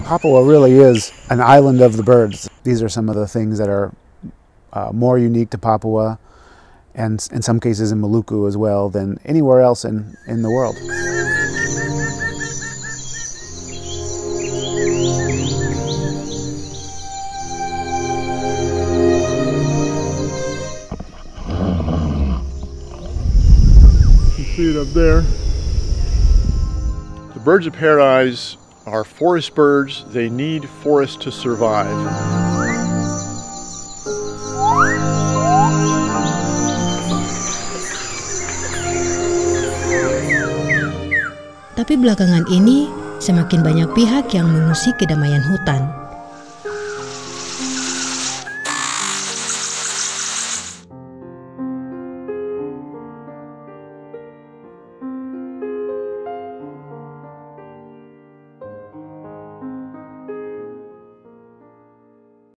Papua really is an island of the birds. These are some of the things that are more unique to Papua, and in some cases in Maluku as well, than anywhere else in the world. You see it up there. The birds of paradise are forest birds. They need forest to survive. Tapi belakangan ini, semakin banyak pihak yang mengusik kedamaian hutan.